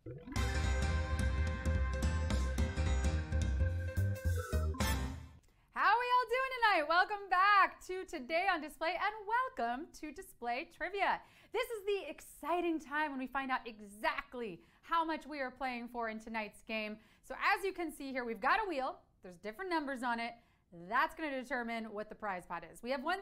How are we all doing tonight? Welcome back to Today on Display and welcome to Display Trivia. This is the exciting time when we find out exactly how much we are playing for in tonight's game. So as you can see here, we've got a wheel. There's different numbers on it. That's going to determine what the prize pot is. We have $1,000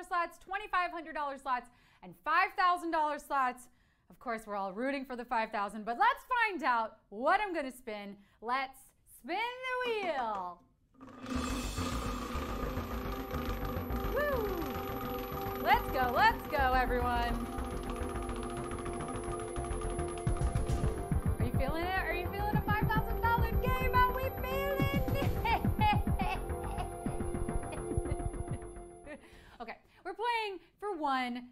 slots, $2,500 slots, and $5,000 slots. Of course, we're all rooting for the $5,000, but let's find out what I'm going to spin. Let's spin the wheel. Woo! Let's go, everyone. Are you feeling it? Are you feeling a $5,000 game? Are we feeling it? Okay, we're playing for $1,000.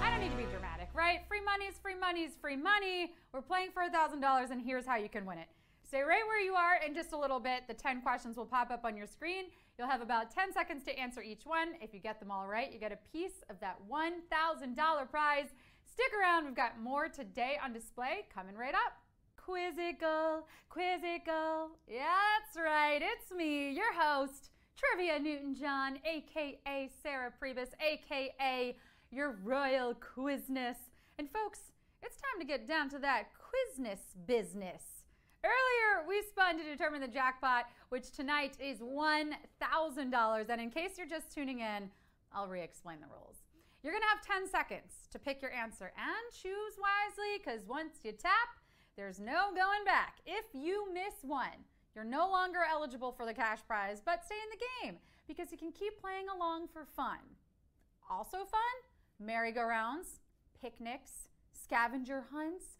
I don't need to be dramatic, right? Free money is free money is free money. We're playing for $1,000 and here's how you can win it. Stay right where you are. In just a little bit, the 10 questions will pop up on your screen. You'll have about 10 seconds to answer each one. If you get them all right, you get a piece of that $1,000 prize. Stick around. We've got more Today on Display coming right up. Quizzical, quizzical. Yeah, that's right. It's me, your host, Trivia Newton-John, a.k.a. Sarah Pribis, a.k.a. your royal quizness. And folks, it's time to get down to that quizness business. Earlier, we spun to determine the jackpot, which tonight is $1,000. And in case you're just tuning in, I'll re-explain the rules. You're going to have 10 seconds to pick your answer and choose wisely, because once you tap, there's no going back. If you miss one, you're no longer eligible for the cash prize, but stay in the game because you can keep playing along for fun. Also fun, merry-go-rounds, picnics, scavenger hunts,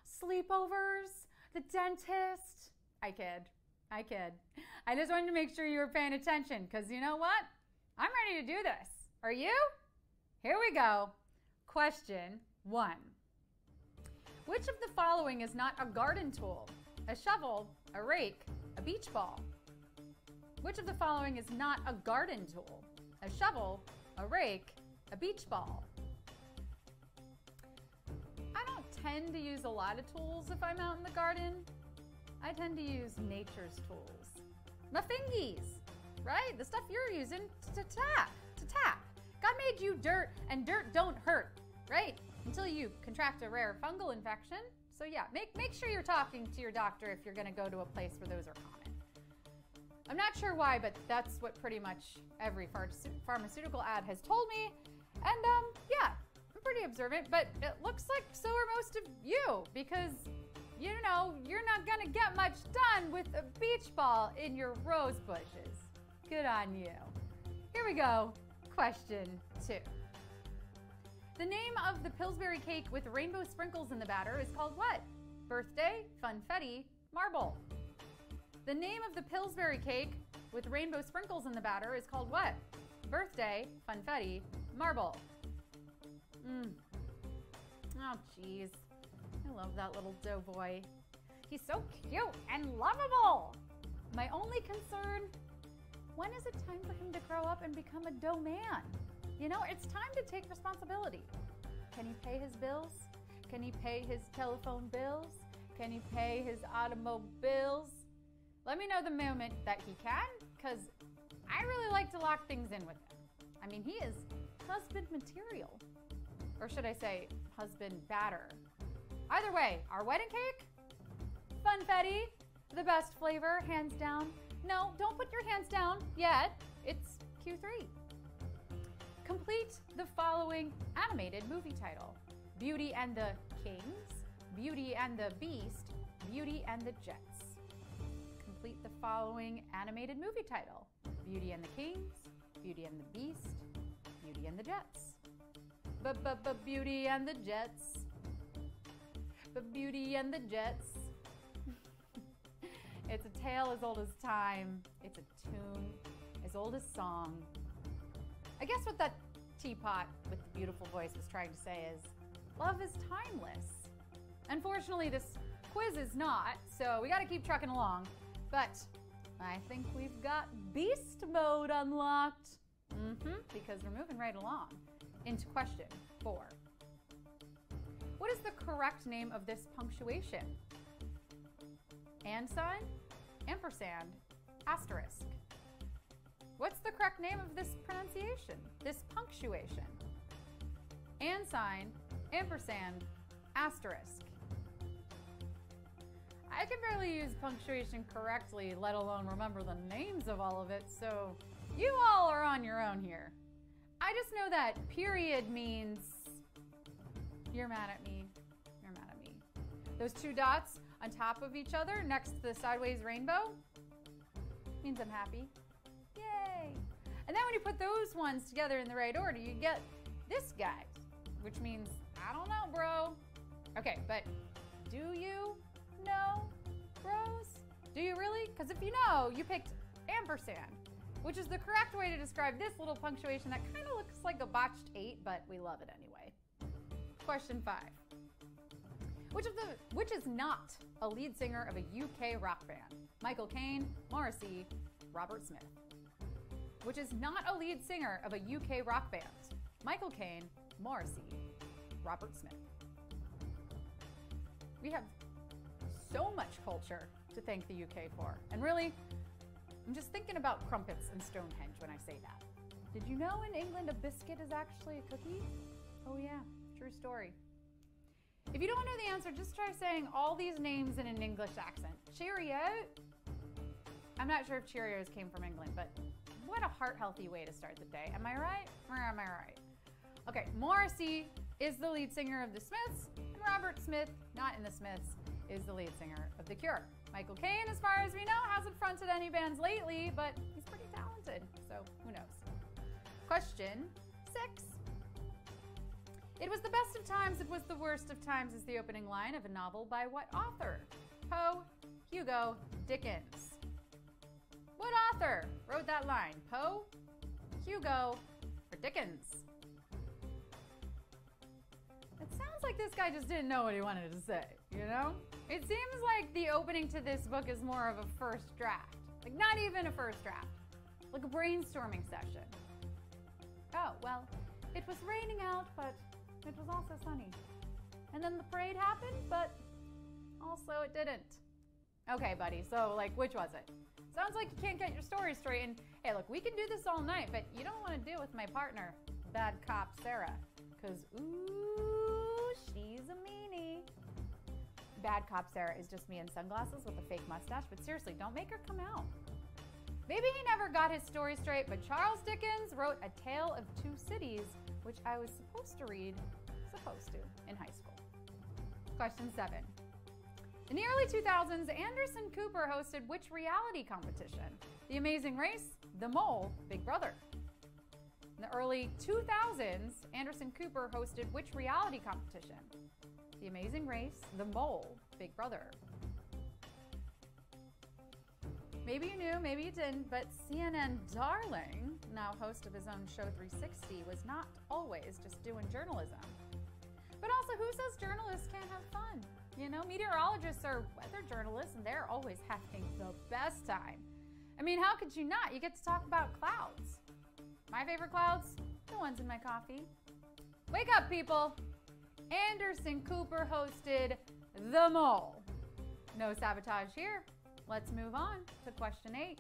sleepovers, the dentist. I kid. I just wanted to make sure you were paying attention because you know what? I'm ready to do this. Are you? Here we go. Question 1. Which of the following is not a garden tool? A shovel, a rake, a beach ball. Which of the following is not a garden tool? A shovel, a rake, a beach ball. I don't tend to use a lot of tools if I'm out in the garden. I tend to use nature's tools. My fingies, right? The stuff you're using to tap. God made you dirt, and dirt don't hurt, right? Until you contract a rare fungal infection. So yeah, make sure you're talking to your doctor if you're gonna go to a place where those are common. I'm not sure why, but that's what pretty much every pharmaceutical ad has told me. And yeah, I'm pretty observant, but it looks like so are most of you because, you know, you're not gonna get much done with a beach ball in your rose bushes. Good on you. Here we go. Question 2. The name of the Pillsbury cake with rainbow sprinkles in the batter is called what? Birthday, funfetti, marble. The name of the Pillsbury cake with rainbow sprinkles in the batter is called what? Birthday, funfetti, marble. Oh, geez. I love that little doughboy. He's so cute and lovable. My only concern, when is it time for him to grow up and become a dough man? You know, it's time to take responsibility. Can he pay his bills? Can he pay his telephone bills? Can he pay his automobiles? Let me know the moment that he can, because I really like to lock things in with him. I mean, he is husband material. Or should I say, husband batter. Either way, our wedding cake, funfetti, the best flavor, hands down. No, don't put your hands down yet. It's Q3. Complete the following animated movie title. Beauty and the Kings, Beauty and the Beast, Beauty and the Jets. Complete the following animated movie title. Beauty and the Kings, Beauty and the Beast, Beauty and the Jets. Beauty and the Jets. Beauty and the Jets. It's a tale as old as time. It's a tune as old as song. I guess what that teapot with the beautiful voice was trying to say is, love is timeless. Unfortunately, this quiz is not, so we gotta keep trucking along. But I think we've got beast mode unlocked. Because we're moving right along into question 4. What is the correct name of this punctuation? And sign, ampersand, asterisk. What's the correct name of this pronunciation, this punctuation? And sign, ampersand, asterisk. I can barely use punctuation correctly, let alone remember the names of all of it, so you all are on your own here. I just know that period means you're mad at me, you're mad at me. Those two dots on top of each other next to the sideways rainbow means I'm happy. Yay! And then when you put those ones together in the right order, you get this guy, which means, I don't know, bro. Okay, but do you know, bros? Do you really? Because if you know, you picked ampersand, which is the correct way to describe this little punctuation that kind of looks like a botched 8, but we love it anyway. Question 5. Which is not a lead singer of a UK rock band? Michael Caine, Morrissey, Robert Smith. Which is not a lead singer of a UK rock band? Michael Caine, Morrissey, Robert Smith. We have so much culture to thank the UK for. And really, I'm just thinking about crumpets and Stonehenge when I say that. Did you know in England a biscuit is actually a cookie? Oh yeah, true story. If you don't know the answer, just try saying all these names in an English accent. Cheerio. I'm not sure if Cheerios came from England, but what a heart-healthy way to start the day. Am I right? Or am I right? Okay, Morrissey is the lead singer of the Smiths, and Robert Smith, not in the Smiths, is the lead singer of The Cure. Michael Caine, as far as we know, hasn't fronted any bands lately, but he's pretty talented, so who knows. Question 6. It was the best of times, it was the worst of times is the opening line of a novel by what author? Poe, Hugo, Dickens. What author wrote that line? Poe, Hugo, or Dickens? It sounds like this guy just didn't know what he wanted to say, you know? It seems like the opening to this book is more of a first draft. Like not even a first draft, like a brainstorming session. Oh, well, it was raining out, but it was also sunny. And then the parade happened, but also it didn't. Okay, buddy, so like, which was it? Sounds like you can't get your story straight, and hey, look, we can do this all night, but you don't want to deal with my partner, bad cop Sarah, because ooh, she's a meanie. Bad cop Sarah is just me in sunglasses with a fake mustache, but seriously, don't make her come out. Maybe he never got his story straight, but Charles Dickens wrote A Tale of Two Cities, which I was supposed to in high school. Question 7. In the early 2000s, Anderson Cooper hosted which reality competition? The Amazing Race, The Mole, Big Brother. In the early 2000s, Anderson Cooper hosted which reality competition? The Amazing Race, The Mole, Big Brother. Maybe you knew, maybe you didn't, but CNN darling, now host of his own show 360, was not always just doing journalism. But also, who says journalists can't have fun? You know, meteorologists are weather journalists, and they're always having the best time. I mean, how could you not? You get to talk about clouds. My favorite clouds? The ones in my coffee. Wake up, people! Anderson Cooper hosted The Mole. No sabotage here. Let's move on to question 8.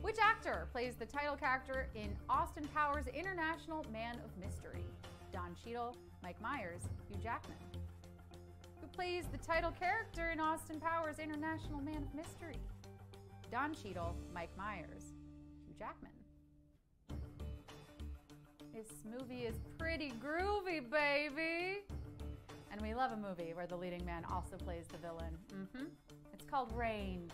Which actor plays the title character in Austin Powers' International Man of Mystery? Don Cheadle, Mike Myers, Hugh Jackman. Who plays the title character in Austin Powers' International Man of Mystery? Don Cheadle, Mike Myers, Hugh Jackman. This movie is pretty groovy, baby. And we love a movie where the leading man also plays the villain. It's called Range.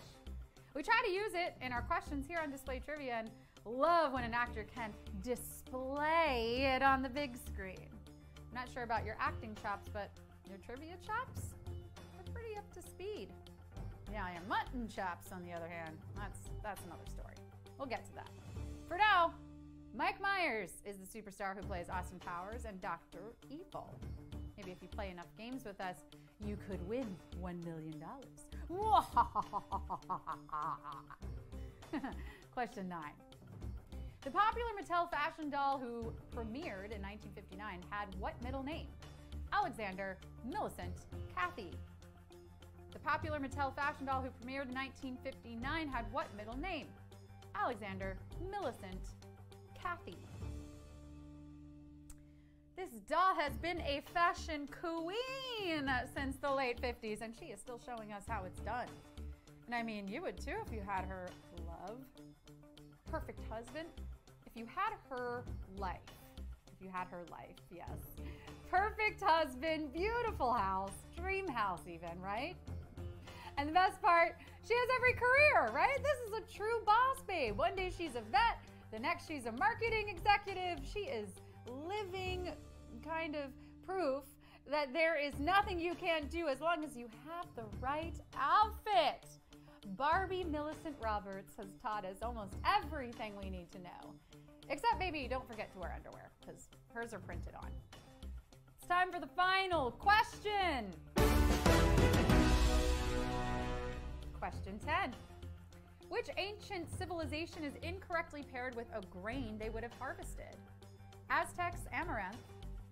We try to use it in our questions here on Display Trivia and love when an actor can display it on the big screen. I'm not sure about your acting chops, but your trivia chops are pretty up to speed. Yeah, your mutton chops, on the other hand, that's another story. We'll get to that. For now, Mike Myers is the superstar who plays Austin Powers and Dr. Evil. Maybe if you play enough games with us, you could win $1 million. Question 9. The popular Mattel fashion doll who premiered in 1959 had what middle name? Alexander, Millicent, Kathy. The popular Mattel fashion doll who premiered in 1959 had what middle name? Alexander, Millicent, Kathy. This doll has been a fashion queen since the late 50s, and she is still showing us how it's done. And I mean, you would too if you had her love, perfect husband, if you had her life. If you had her life, yes. Perfect husband, beautiful house, dream house even, right? And the best part, she has every career, right? This is a true boss babe. One day she's a vet, the next she's a marketing executive. She is living kind of proof that there is nothing you can't do as long as you have the right outfit. Barbie Millicent Roberts has taught us almost everything we need to know. Except maybe don't forget to wear underwear, because hers are printed on. It's time for the final question. Question 10. Which ancient civilization is incorrectly paired with a grain they would have harvested? Aztecs, amaranth,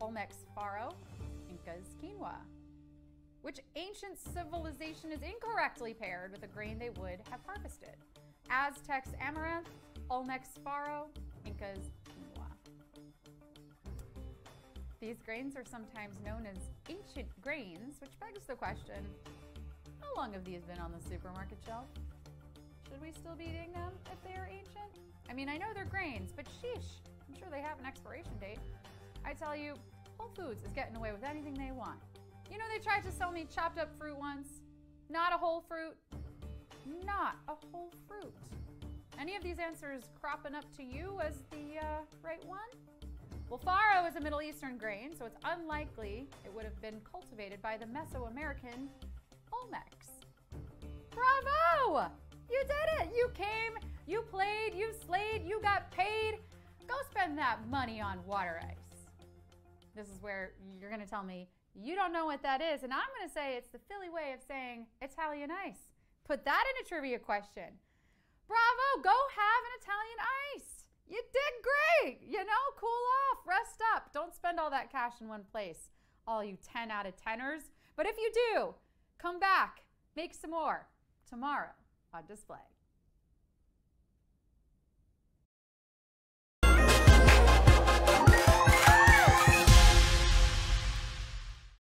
Olmecs, farro, Incas, quinoa. Which ancient civilization is incorrectly paired with a grain they would have harvested? Aztecs, amaranth, Olmecs, farro, Incas, quinoa. These grains are sometimes known as ancient grains, which begs the question, how long have these been on the supermarket shelf? Should we still be eating them if they are ancient? I mean, I know they're grains, but sheesh, I'm sure they have an expiration date. I tell you, Whole Foods is getting away with anything they want. You know, they tried to sell me chopped up fruit once. Not a whole fruit. Not a whole fruit. Any of these answers cropping up to you as the right one? Well, farro is a Middle Eastern grain, so it's unlikely it would have been cultivated by the Mesoamerican Olmecs. Bravo! You did it! You came, you played, you slayed, you got paid. Go spend that money on water ice. This is where you're going to tell me you don't know what that is, and I'm going to say it's the Philly way of saying Italian ice. Put that in a trivia question. Bravo! Go have an Italian ice. You did great. You know, cool off, rest up. Don't spend all that cash in one place, all you 10 out of 10ers. But if you do, come back, make some more tomorrow on display.